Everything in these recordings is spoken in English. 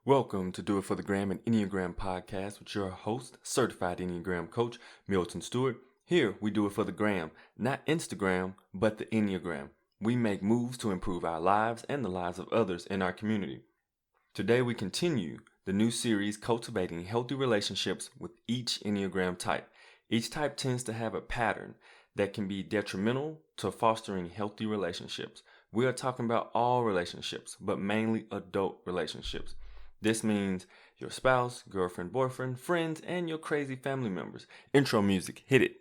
Welcome to Do It For The Gram, an Enneagram podcast with your host, certified Enneagram coach, Milton Stewart. Here, we do it for the gram, not Instagram, but the Enneagram. We make moves to improve our lives and the lives of others in our community. Today, we continue the new series, Cultivating Healthy Relationships with each Enneagram type. Each type tends to have a pattern that can be detrimental to fostering healthy relationships. We are talking about all relationships, but mainly adult relationships. This means your spouse, girlfriend, boyfriend, friends, and your crazy family members. Intro music, hit it.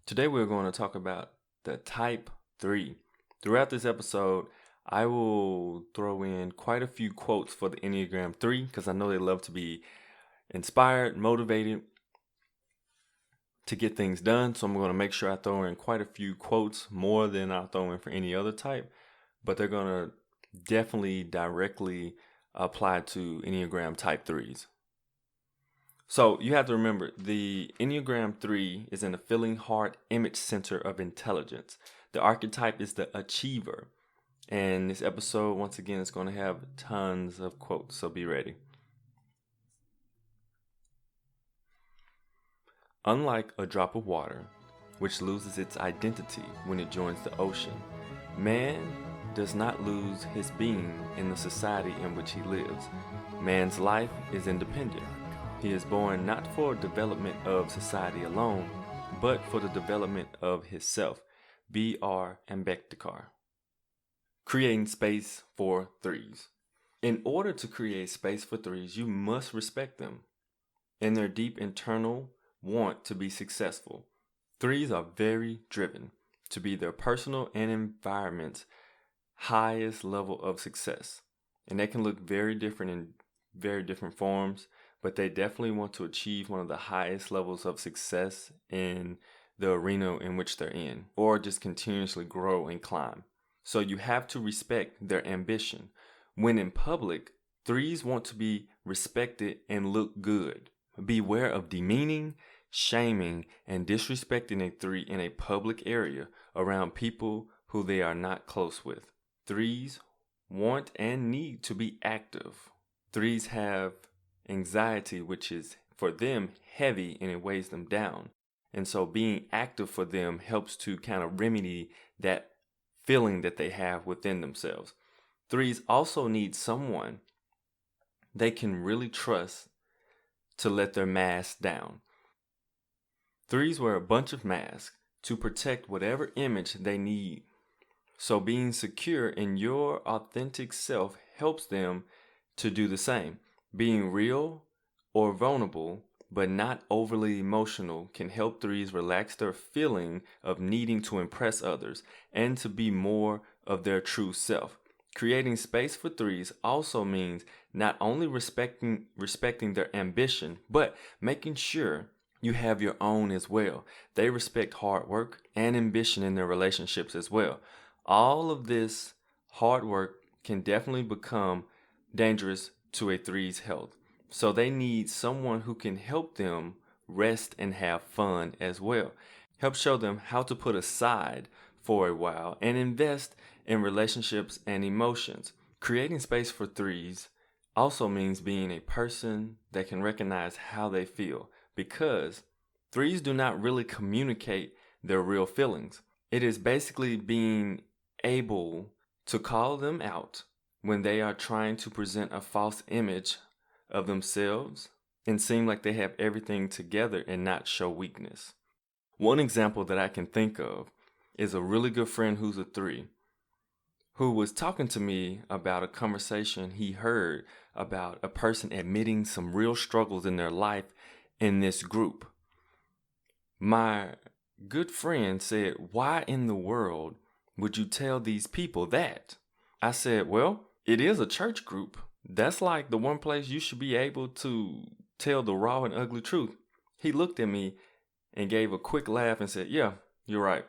Today we're going to talk about the type 3. Throughout this episode, I will throw in quite a few quotes for the Enneagram 3 because I know they love to be inspired, motivated to get things done. So I'm going to make sure I throw in quite a few quotes, more than I'll throw in for any other type, but they're going to definitely directly apply to Enneagram type 3s. So you have to remember, the Enneagram 3 is in the feeling heart image center of intelligence. The archetype is the achiever. And this episode, once again, is going to have tons of quotes, so be ready. Unlike a drop of water, which loses its identity when it joins the ocean, man does not lose his being in the society in which he lives. Man's life is independent. He is born not for development of society alone, but for the development of himself. B.R. Ambedkar. Creating space for 3s. In order to create space for 3s, you must respect them and their deep internal want to be successful. 3s are very driven to be their personal and environment's highest level of success. And they can look very different in very different forms, but they definitely want to achieve one of the highest levels of success in the arena in which they're in, or just continuously grow and climb. So you have to respect their ambition. When in public, 3s want to be respected and look good. Beware of demeaning, shaming, and disrespecting a 3 in a public area around people who they are not close with. 3s want and need to be active. 3s have anxiety, which is for them heavy and it weighs them down. And so being active for them helps to kind of remedy that feeling that they have within themselves. 3s also need someone they can really trust to let their mask down. 3s wear a bunch of masks to protect whatever image they need. So being secure in your authentic self helps them to do the same. Being real or vulnerable, but not overly emotional, can help 3s relax their feeling of needing to impress others and to be more of their true self. Creating space for 3s also means not only respecting their ambition, but making sure you have your own as well. They respect hard work and ambition in their relationships as well. All of this hard work can definitely become dangerous to a 3's health. So they need someone who can help them rest and have fun as well. Help show them how to put aside for a while and invest in relationships and emotions. Creating space for 3s also means being a person that can recognize how they feel, because 3s do not really communicate their real feelings. It is basically being able to call them out when they are trying to present a false image of themselves and seem like they have everything together and not show weakness. One example that I can think of is a really good friend who's a 3, who was talking to me about a conversation he heard about a person admitting some real struggles in their life in this group. My good friend said, "Why in the world would you tell these people that?" I said, "Well, it is a church group. That's like the one place you should be able to tell the raw and ugly truth." He looked at me and gave a quick laugh and said, "Yeah, you're right."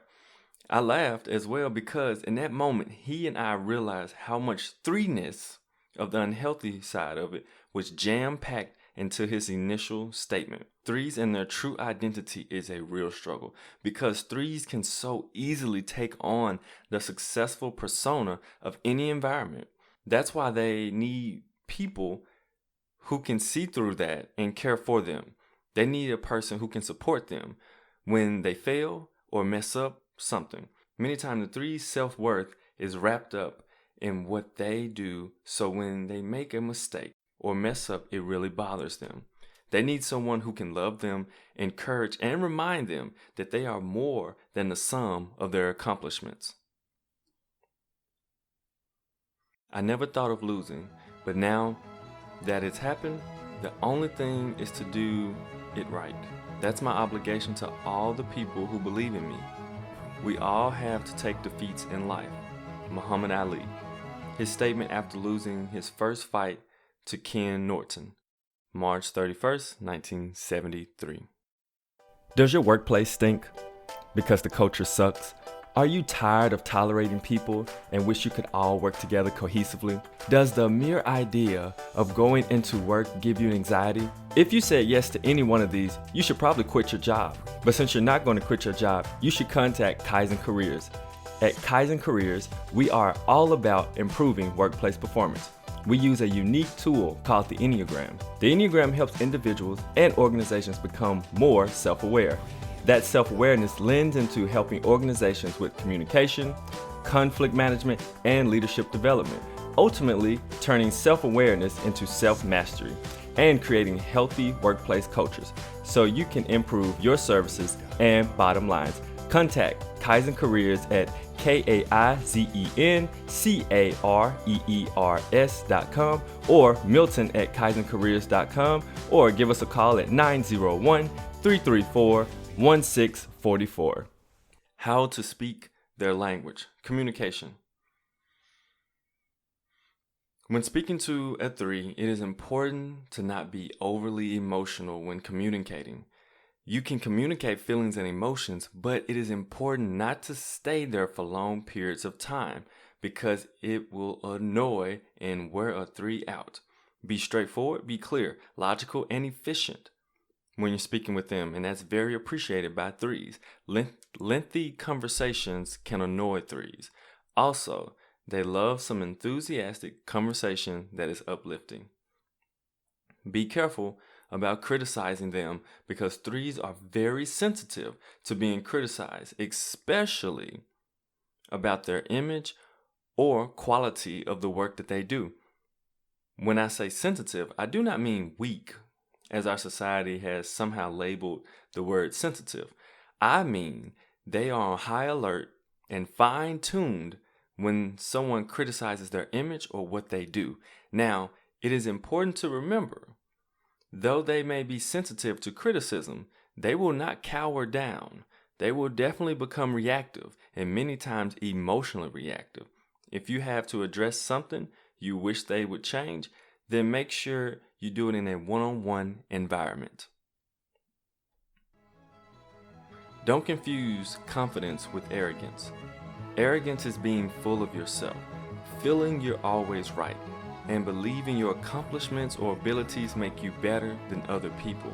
I laughed as well because in that moment, he and I realized how much 3-ness of the unhealthy side of it was jam-packed into his initial statement. 3s and their true identity is a real struggle because 3s can so easily take on the successful persona of any environment. That's why they need people who can see through that and care for them. They need a person who can support them when they fail or mess up something. Many times the 3's self-worth is wrapped up in what they do, so when they make a mistake or mess up, it really bothers them. They need someone who can love them, encourage, and remind them that they are more than the sum of their accomplishments. I never thought of losing, but now that it's happened, the only thing is to do it right. That's my obligation to all the people who believe in me. We all have to take defeats in life. Muhammad Ali. His statement after losing his first fight to Ken Norton, March 31st, 1973. Does your workplace stink because the culture sucks? Are you tired of tolerating people and wish you could all work together cohesively? Does the mere idea of going into work give you anxiety? If you said yes to any one of these, you should probably quit your job. But since you're not going to quit your job, you should contact Kaizen Careers. At Kaizen Careers, we are all about improving workplace performance. We use a unique tool called the Enneagram. The Enneagram helps individuals and organizations become more self-aware. That self-awareness lends into helping organizations with communication, conflict management, and leadership development, ultimately turning self-awareness into self-mastery and creating healthy workplace cultures so you can improve your services and bottom lines. Contact Kaizen Careers at KaizenCareers.com or Milton at KaizenCareers.com, or give us a call at 901-334-1644. How to speak their language. Communication. When speaking to a 3, it is important to not be overly emotional when communicating. You can communicate feelings and emotions, but it is important not to stay there for long periods of time because it will annoy and wear a 3 out. Be straightforward, be clear, logical, and efficient when you're speaking with them, and that's very appreciated by 3s. Lengthy conversations can annoy 3s. Also, they love some enthusiastic conversation that is uplifting. Be careful about criticizing them because 3s are very sensitive to being criticized, especially about their image or quality of the work that they do. When I say sensitive, I do not mean weak, as our society has somehow labeled the word sensitive. I mean they are on high alert and fine-tuned when someone criticizes their image or what they do. Now, it is important to remember, though they may be sensitive to criticism, they will not cower down. They will definitely become reactive and many times emotionally reactive. If you have to address something you wish they would change, then make sure you do it in a one-on-one environment. Don't confuse confidence with arrogance. Arrogance is being full of yourself, feeling you're always right, and believing your accomplishments or abilities make you better than other people.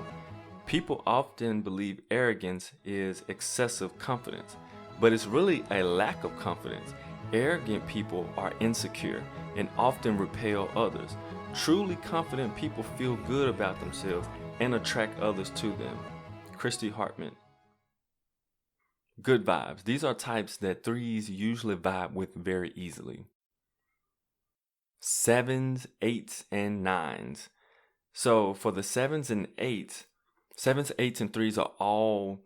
People often believe arrogance is excessive confidence, but it's really a lack of confidence. Arrogant people are insecure and often repel others. Truly confident people feel good about themselves and attract others to them. Christy Hartman. Good vibes. These are types that 3s usually vibe with very easily. 7s, 8s, and 9s. So for the sevens, eights, and threes are all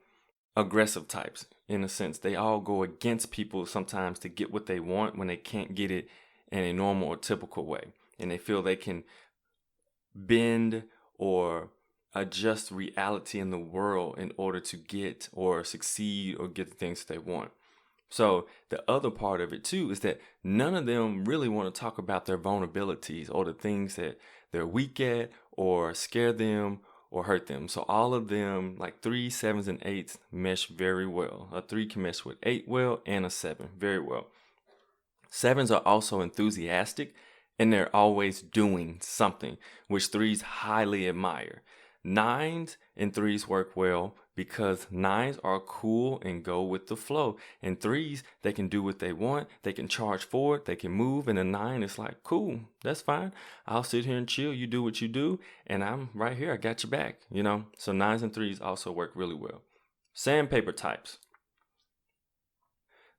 aggressive types in a sense. They all go against people sometimes to get what they want when they can't get it in a normal or typical way. And they feel they can bend or adjust reality in the world in order to get or succeed or get the things they want. So the other part of it too is that none of them really want to talk about their vulnerabilities or the things that they're weak at or scare them or hurt them. So all of them, like 3s, 7s, and 8s, mesh very well. A 3 can mesh with 8 well, and a 7 very well. 7s are also enthusiastic, and they're always doing something, which 3s highly admire. 9s and 3s work well because 9s are cool and go with the flow. And 3s, they can do what they want. They can charge forward. They can move. And a 9 is like, cool, that's fine. I'll sit here and chill. You do what you do. And I'm right here. I got your back, So 9s and 3s also work really well. Sandpaper types.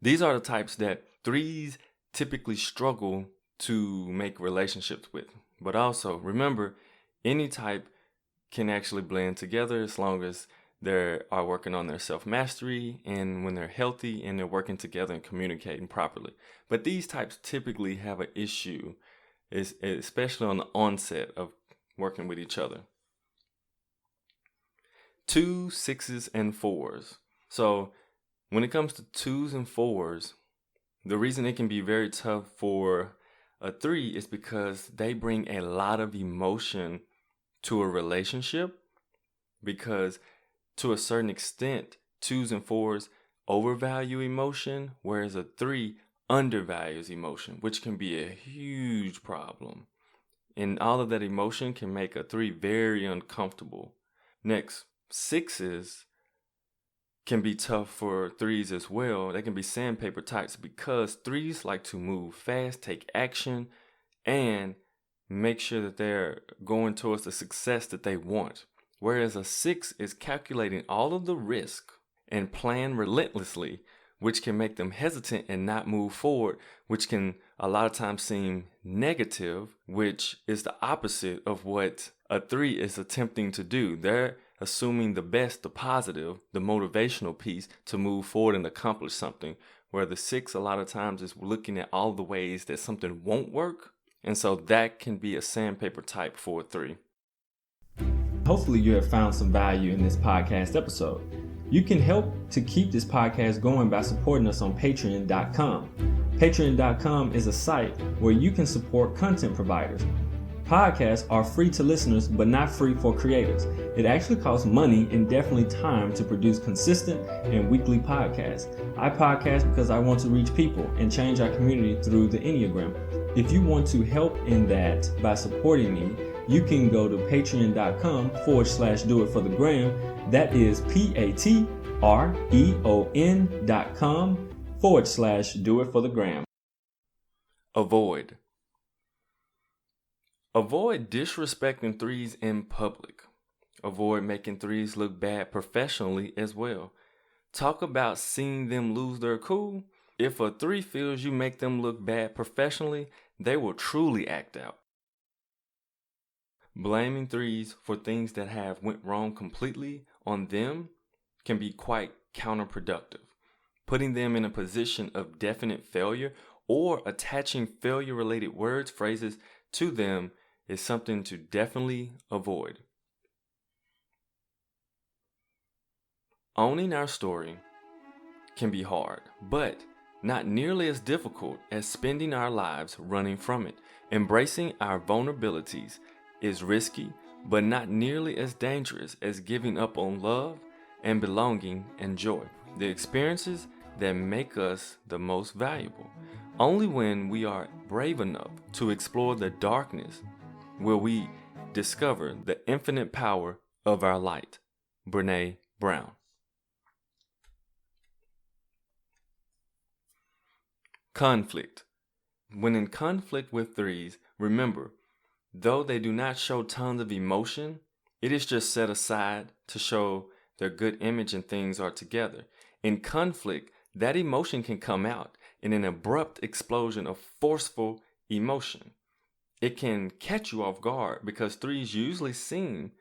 These are the types that 3s typically struggle to make relationships with. But also, remember, any type can actually blend together as long as they are working on their self-mastery and when they're healthy and they're working together and communicating properly. But these types typically have an issue, especially on the onset of working with each other. 2s, 6s, and 4s. So when it comes to 2s and 4s, the reason it can be very tough for a 3 is because they bring a lot of emotion to a relationship, because to a certain extent 2s and 4s overvalue emotion, whereas a 3 undervalues emotion, which can be a huge problem. And all of that emotion can make a 3 very uncomfortable. Next, 6s can be tough for 3s as well. They can be sandpaper types because 3s like to move fast, take action, and make sure that they're going towards the success that they want. Whereas a 6 is calculating all of the risk and plan relentlessly, which can make them hesitant and not move forward, which can a lot of times seem negative, which is the opposite of what a 3 is attempting to do. They're assuming the best, the positive, the motivational piece to move forward and accomplish something, where the 6 a lot of times is looking at all the ways that something won't work. And so that can be a sandpaper type for a 3. Hopefully you have found some value in this podcast episode. You can help to keep this podcast going by supporting us on Patreon.com. Patreon.com is a site where you can support content providers. Podcasts are free to listeners, but not free for creators. It actually costs money and definitely time to produce consistent and weekly podcasts. I podcast because I want to reach people and change our community through the Enneagram. If you want to help in that by supporting me, you can go to patreon.com/doitforthegram. That is patreon.com/doitforthegram. Avoid disrespecting 3s in public. Avoid making 3s look bad professionally as well. Talk about seeing them lose their cool. If a 3 feels you make them look bad professionally, they will truly act out. Blaming 3s for things that have went wrong completely on them can be quite counterproductive. Putting them in a position of definite failure or attaching failure-related words, phrases to them is something to definitely avoid. Owning our story can be hard, but not nearly as difficult as spending our lives running from it. Embracing our vulnerabilities is risky, but not nearly as dangerous as giving up on love and belonging and joy, the experiences that make us the most valuable. Only when we are brave enough to explore the darkness will we discover the infinite power of our light. Brene Brown. Conflict. When in conflict with 3s, remember, though they do not show tons of emotion, it is just set aside to show their good image and things are together. In conflict, that emotion can come out in an abrupt explosion of forceful emotion. It can catch you off guard because threes usually seem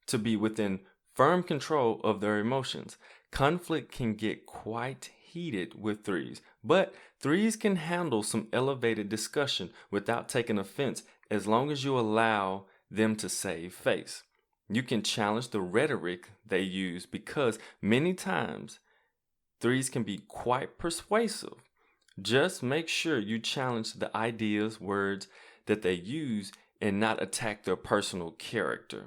to be within firm control of their emotions. Conflict can get quite heated with threes, but threes can handle some elevated discussion without taking offense as long as you allow them to save face. You can challenge the rhetoric they use because many times threes can be quite persuasive. Just make sure you challenge the ideas, words that they use and not attack their personal character.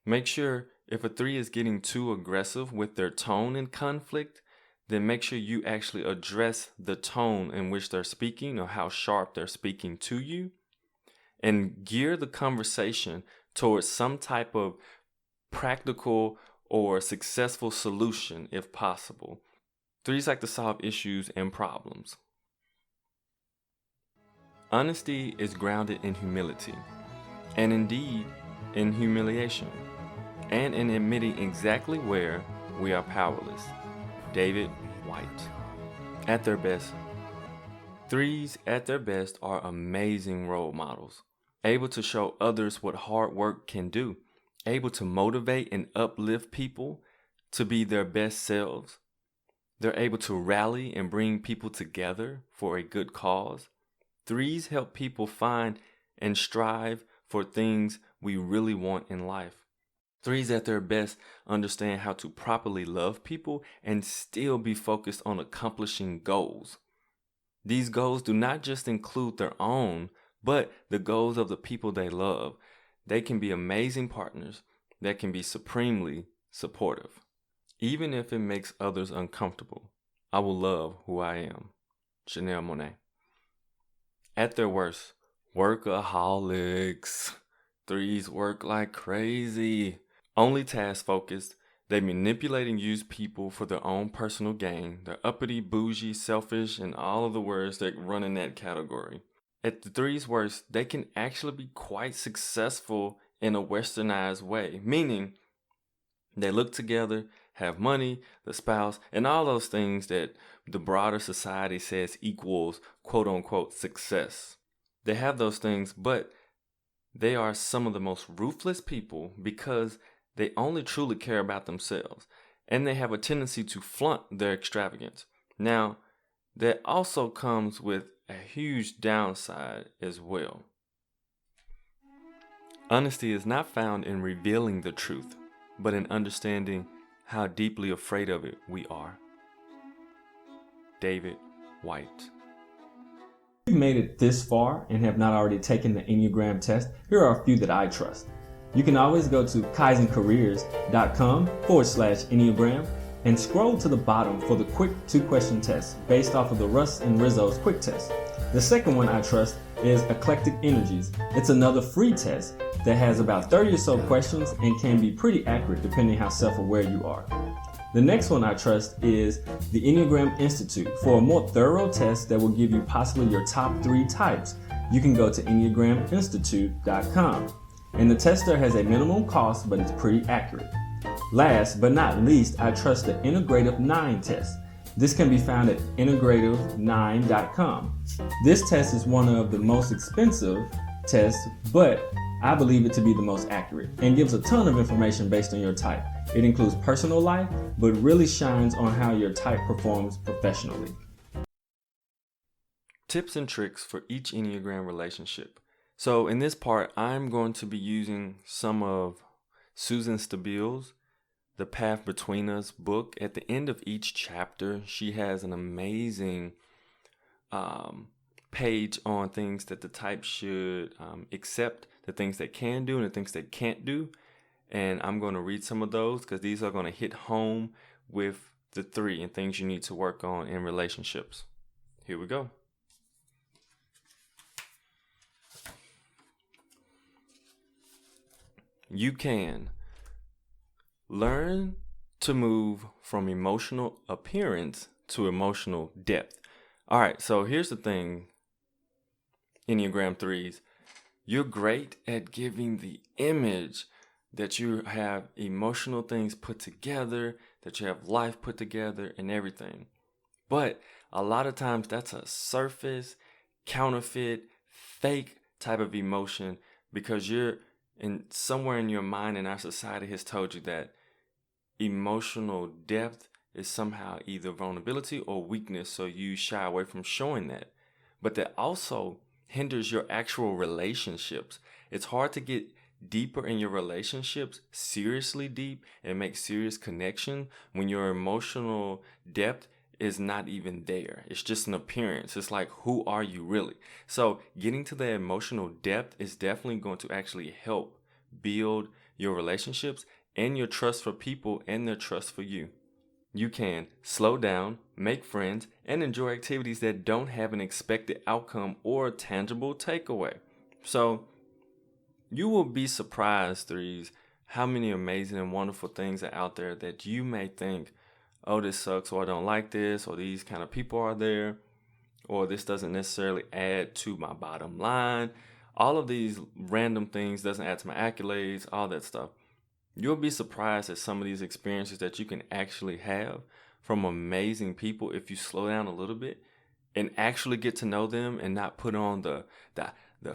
Make sure if a three is getting too aggressive with their tone in conflict, then make sure you actually address the tone in which they're speaking or how sharp they're speaking to you, and gear the conversation towards some type of practical or successful solution if possible. Threes like to solve issues and problems. Honesty is grounded in humility, and indeed in humiliation, and in admitting exactly where we are powerless. David White. At their best, threes at their best are amazing role models, able to show others what hard work can do, able to motivate and uplift people to be their best selves. They're able to rally and bring people together for a good cause. Threes help people find and strive for things we really want in life. Threes at their best understand how to properly love people and still be focused on accomplishing goals. These goals do not just include their own, but the goals of the people they love. They can be amazing partners that can be supremely supportive. Even if it makes others uncomfortable, I will love who I am. Chanel Monáe. At their worst, workaholics. Threes work like crazy. Only task focused, they manipulate and use people for their own personal gain. They're uppity, bougie, selfish, and all of the words that run in that category. At the threes' worst, they can actually be quite successful in a westernized way, meaning they look together, have money, the spouse, and all those things that the broader society says equals quote unquote success. They have those things, but they are some of the most ruthless people because they only truly care about themselves, and they have a tendency to flaunt their extravagance. Now, that also comes with a huge downside as well. Honesty is not found in revealing the truth, but in understanding how deeply afraid of it we are. David White. If you've made it this far and have not already taken the Enneagram test, here are a few that I trust. You can always go to KaizenCareers.com/Enneagram and scroll to the bottom for the quick 2-question test based off of the Russ and Rizzo's quick test. The second one I trust is Eclectic Energies. It's another free test that has about 30 or so questions and can be pretty accurate depending how self-aware you are. The next one I trust is the Enneagram Institute. For a more thorough test that will give you possibly your top 3 types, you can go to EnneagramInstitute.com. And the tester has a minimum cost, but it's pretty accurate. Last but not least, I trust the Integrative 9 test. This can be found at integrative9.com. This test is one of the most expensive tests, but I believe it to be the most accurate and gives a ton of information based on your type. It includes personal life, but really shines on how your type performs professionally. Tips and tricks for each Enneagram relationship. So in this part, I'm going to be using some of Suzanne Stabile's The Path Between Us book. At the end of each chapter, she has an amazing page on things that the type should accept, the things they can do and the things they can't do. And I'm going to read some of those because these are going to hit home with the 3 and things you need to work on in relationships. Here we go. You can learn to move from emotional appearance to emotional depth. All right, so here's the thing, Enneagram 3s. You're great at giving the image that you have emotional things put together, that you have life put together and everything. But a lot of times that's a surface, counterfeit, fake type of emotion because you're somewhere in your mind and our society has told you that emotional depth is somehow either vulnerability or weakness, so you shy away from showing that. But that also hinders your actual relationships. It's hard to get deeper in your relationships, seriously deep, and make serious connection when your emotional depth is not even there. It's just an appearance. It's like, who are you really? So getting to the emotional depth is definitely going to actually help build your relationships and your trust for people and their trust for you. You can slow down, make friends, and enjoy activities that don't have an expected outcome or a tangible takeaway. So you will be surprised, threes, how many amazing and wonderful things are out there that you may think, oh, this sucks, or I don't like this, or these kind of people are there, or this doesn't necessarily add to my bottom line. All of these random things doesn't add to my accolades, all that stuff. You'll be surprised at some of these experiences that you can actually have from amazing people if you slow down a little bit and actually get to know them and not put on the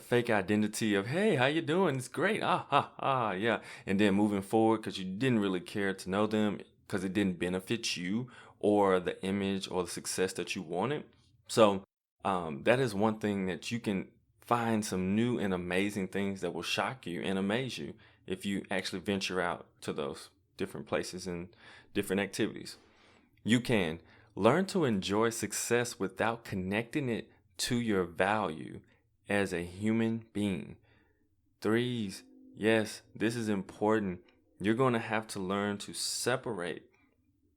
fake identity of, hey, how you doing? It's great. Yeah. And then moving forward because you didn't really care to know them because it didn't benefit you or the image or the success that you wanted. So that is one thing that you can find some new and amazing things that will shock you and amaze you if you actually venture out to those different places and different activities. You can learn to enjoy success without connecting it to your value as a human being. Threes, yes, this is important. You're going to have to learn to separate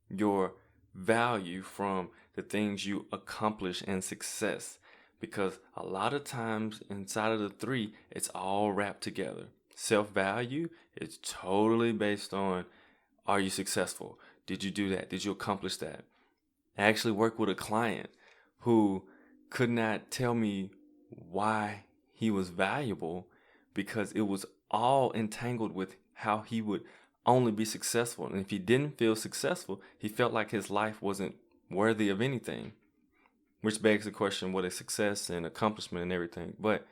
your value from the things you accomplish and success, because a lot of times inside of the three, it's all wrapped together. Self-value is totally based on, are you successful? Did you do that? Did you accomplish that? I actually worked with a client who could not tell me why he was valuable because it was all entangled with how he would only be successful. And if he didn't feel successful, he felt like his life wasn't worthy of anything, which begs the question, what is success and accomplishment and everything? But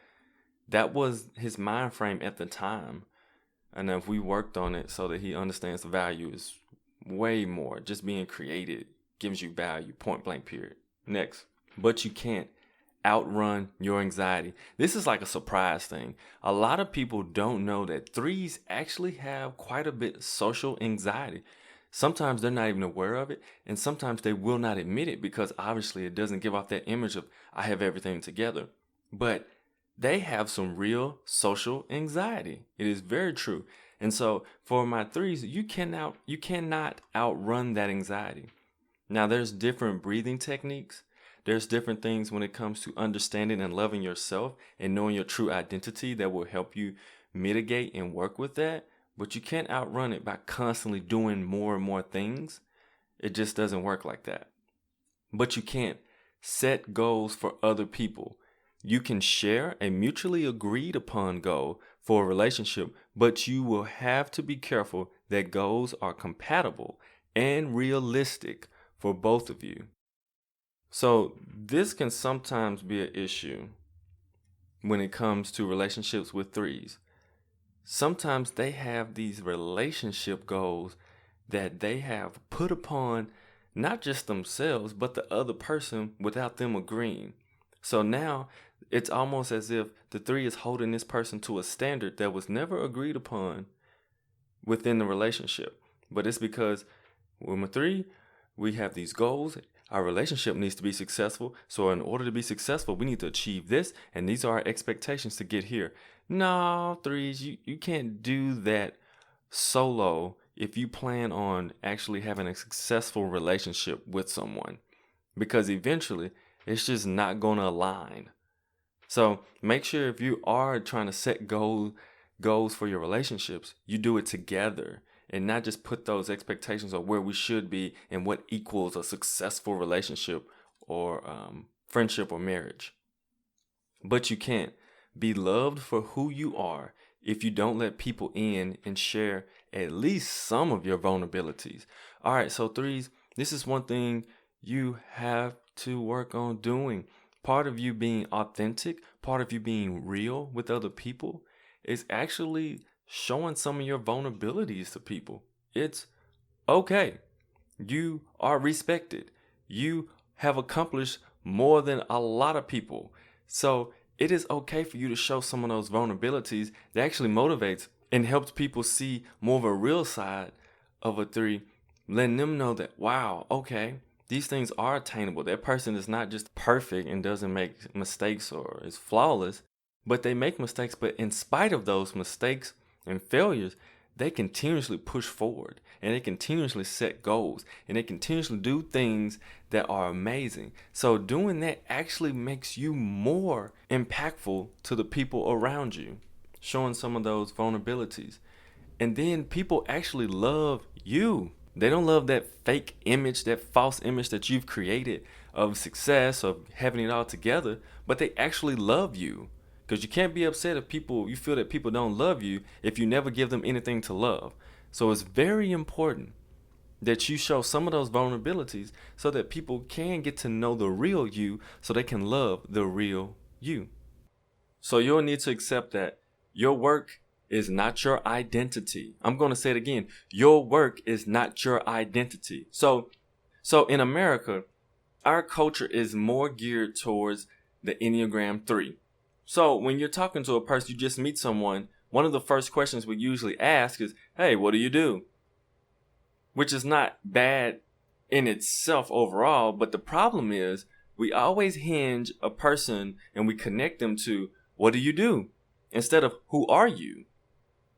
that was his mind frame at the time. And if we worked on it so that he understands the value is way more. Just being created gives you value, point blank, period. Next. But you can't outrun your anxiety. This is like a surprise thing. A lot of people don't know that threes actually have quite a bit of social anxiety. Sometimes they're not even aware of it, and sometimes they will not admit it because obviously it doesn't give off that image of, I have everything together. But they have some real social anxiety. It is very true. And so for my threes, you cannot outrun that anxiety. Now there's different breathing techniques. There's different things when it comes to understanding and loving yourself and knowing your true identity that will help you mitigate and work with that. But you can't outrun it by constantly doing more and more things. It just doesn't work like that. But you can't set goals for other people. You can share a mutually agreed upon goal for a relationship, but you will have to be careful that goals are compatible and realistic for both of you. So this can sometimes be an issue when it comes to relationships with threes. Sometimes they have these relationship goals that they have put upon not just themselves, but the other person without them agreeing. So now it's almost as if the three is holding this person to a standard that was never agreed upon within the relationship. But it's because with a three, we have these goals. Our relationship needs to be successful. So in order to be successful, we need to achieve this. And these are our expectations to get here. No, threes, you can't do that solo if you plan on actually having a successful relationship with someone. Because eventually, it's just not going to align. So make sure if you are trying to set goals for your relationships, you do it together and not just put those expectations of where we should be and what equals a successful relationship or friendship or marriage. But you can't be loved for who you are if you don't let people in and share at least some of your vulnerabilities. All right, so threes, this is one thing you have to work on doing. part of you being authentic, part of you being real with other people is actually showing some of your vulnerabilities to people. It's okay. You are respected. You have accomplished more than a lot of people. So it is okay for you to show some of those vulnerabilities that actually motivates and helps people see more of a real side of a 3, letting them know that, wow, okay, these things are attainable. That person is not just perfect and doesn't make mistakes or is flawless, but they make mistakes. But in spite of those mistakes and failures, they continuously push forward and they continuously set goals and they continuously do things that are amazing. So doing that actually makes you more impactful to the people around you, showing some of those vulnerabilities. And then people actually love you. They don't love that fake image, that false image that you've created of success, of having it all together, but they actually love you. Because you can't be upset if you feel that people don't love you if you never give them anything to love. So it's very important that you show some of those vulnerabilities so that people can get to know the real you so they can love the real you. So you'll need to accept that your work is not your identity. I'm going to say it again. Your work is not your identity. So in America, our culture is more geared towards the Enneagram 3. So when you're talking to a person, you just meet someone, one of the first questions we usually ask is, hey, what do you do? Which is not bad in itself overall, but the problem is we always hinge a person and we connect them to, what do you do? Instead of, who are you?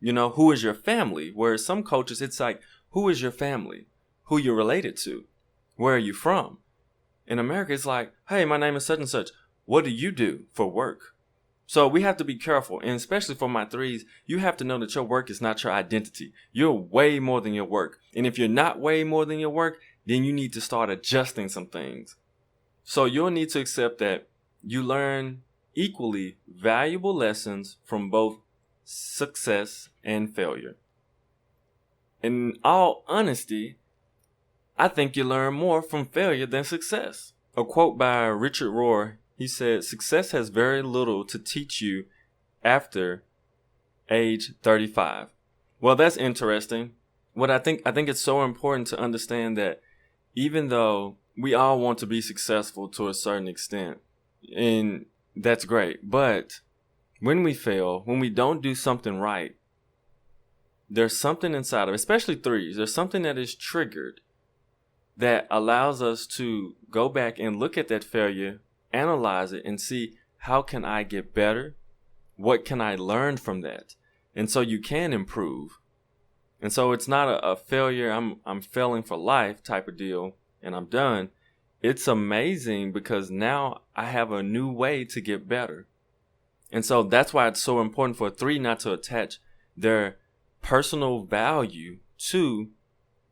Who is your family? Whereas some cultures, it's like, who is your family? Who you're related to? Where are you from? In America, it's like, hey, my name is such and such. What do you do for work? So we have to be careful, and especially for my 3s, you have to know that your work is not your identity. You're way more than your work. And if you're not way more than your work, then you need to start adjusting some things. So you'll need to accept that you learn equally valuable lessons from both success and failure. In all honesty, I think you learn more from failure than success. A quote by Richard Rohr. He said, success has very little to teach you after age 35. Well, that's interesting. I think it's so important to understand that even though we all want to be successful to a certain extent, and that's great, but when we fail, when we don't do something right, there's something inside of, especially 3s, there's something that is triggered that allows us to go back and look at that failure, analyze it, and see, how can I get better? What can I learn from that? And so you can improve. And so it's not a failure, I'm failing for life type of deal and I'm done. It's amazing because now I have a new way to get better. And so that's why it's so important for a 3 not to attach their personal value to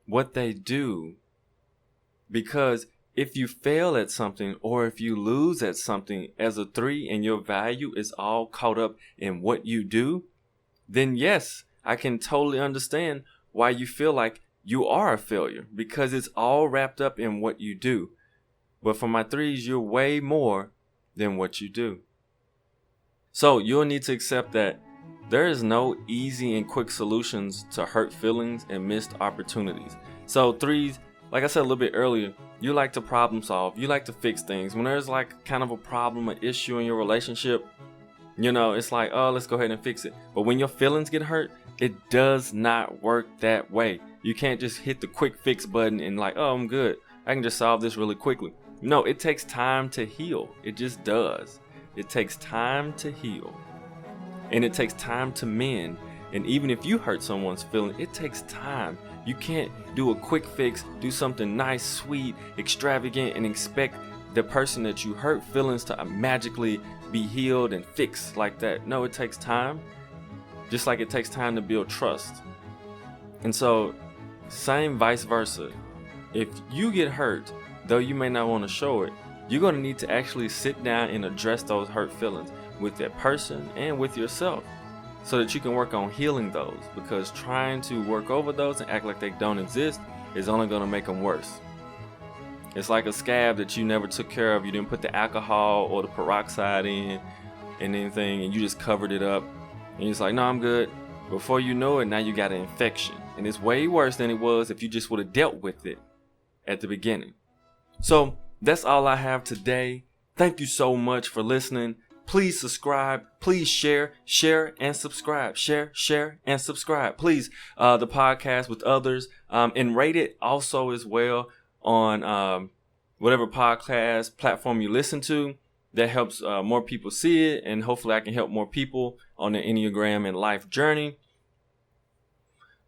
what they do. Because if you fail at something or if you lose at something as a 3 and your value is all caught up in what you do, then yes, I can totally understand why you feel like you are a failure, because it's all wrapped up in what you do. But for my 3s, you're way more than what you do. So you'll need to accept that there is no easy and quick solutions to hurt feelings and missed opportunities. So 3s, like I said a little bit earlier, you like to problem solve. You like to fix things. When there's like kind of a problem, an issue in your relationship, it's like, oh, let's go ahead and fix it. But when your feelings get hurt, it does not work that way. You can't just hit the quick fix button and like, oh, I'm good. I can just solve this really quickly. No, it takes time to heal. It just does. It takes time to heal. And it takes time to mend. And even if you hurt someone's feeling, it takes time. You can't do a quick fix, do something nice, sweet, extravagant, and expect the person that you hurt feelings to magically be healed and fixed like that. No, it takes time. Just like it takes time to build trust. And so, same vice versa. If you get hurt, though you may not want to show it, you're going to need to actually sit down and address those hurt feelings with that person and with yourself, so that you can work on healing those, because trying to work over those and act like they don't exist is only going to make them worse. It's like a scab that you never took care of. You didn't put the alcohol or the peroxide in and anything, and you just covered it up. And you're just like, no, I'm good. Before you know it, now you got an infection. And it's way worse than it was if you just would have dealt with it at the beginning. So that's all I have today. Thank you so much for listening. Please subscribe. Please share and subscribe. Share and subscribe. Please, the podcast with others, and rate it also as well on whatever podcast platform you listen to. That helps more people see it, and hopefully I can help more people on the Enneagram and life journey.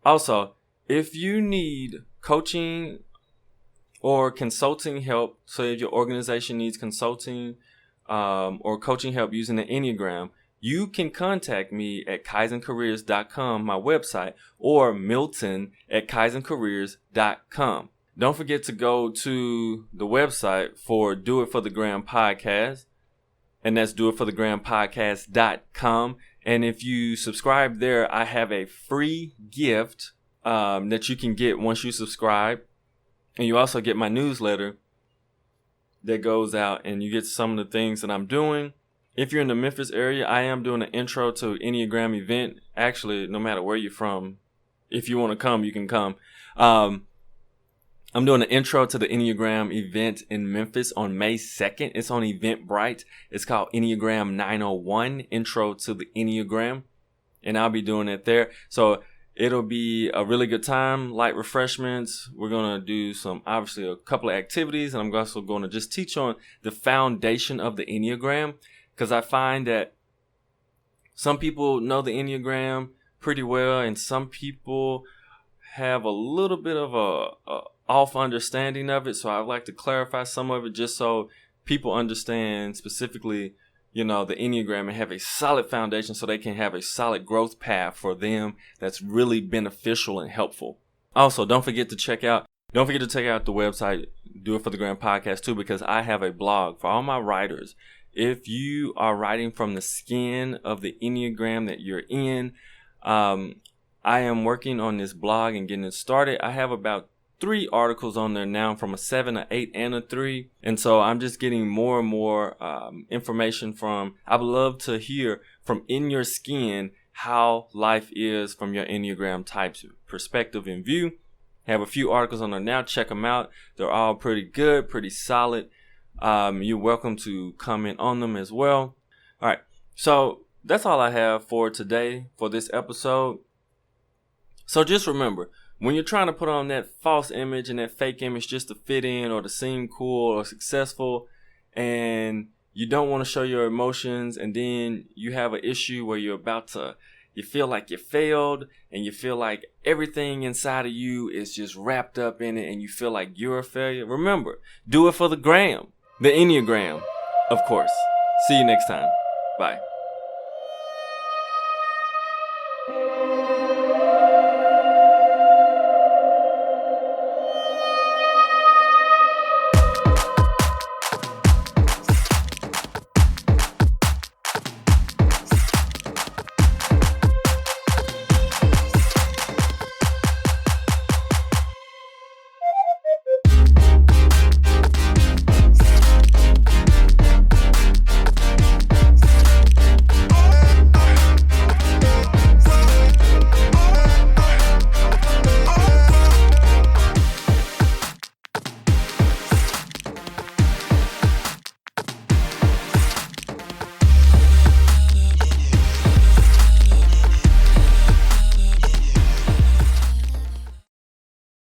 Also, if you need coaching or consulting help, so if your organization needs consulting or coaching help using the Enneagram, you can contact me at KaizenCareers.com, my website, or Milton@KaizenCareers.com. Don't forget to go to the website for Do It For The Gram Podcast, and that's doitforthegrampodcast.com. And if you subscribe there, I have a free gift that you can get once you subscribe. And you also get my newsletter that goes out, and you get some of the things that I'm doing. If you're in the Memphis area, I am doing an intro to Enneagram event. Actually, no matter where you're from, if you want to come, you can come. I'm doing an intro to the Enneagram event in Memphis on May 2nd. It's on Eventbrite. It's called Enneagram 901, Intro to the Enneagram. And I'll be doing it there. So it'll be a really good time, light refreshments. We're going to do obviously a couple of activities. And I'm also going to just teach on the foundation of the Enneagram. Because I find that some people know the Enneagram pretty well, and some people have a little bit of a off understanding of it. So I'd like to clarify some of it just so people understand specifically, the Enneagram, and have a solid foundation so they can have a solid growth path for them that's really beneficial and helpful. Also, don't forget to check out the website, Do It For The Gram Podcast too, because I have a blog for all my writers. If you are writing from the skin of the Enneagram that you're in, I am working on this blog and getting it started. I have about 3 articles on there now, from a 7, a 8, and a 3. And so I'm just getting more and more information from, I would love to hear from in your skin how life is from your Enneagram types perspective and view. I have a few articles on there now. Check them out. They're all pretty good, pretty solid. You're welcome to comment on them as well. All right. So that's all I have for today for this episode. So just remember, when you're trying to put on that false image and that fake image just to fit in or to seem cool or successful, and you don't want to show your emotions, and then you have an issue where you feel like you failed, and you feel like everything inside of you is just wrapped up in it, and you feel like you're a failure, remember, do it for the gram, the Enneagram, of course. See you next time. Bye.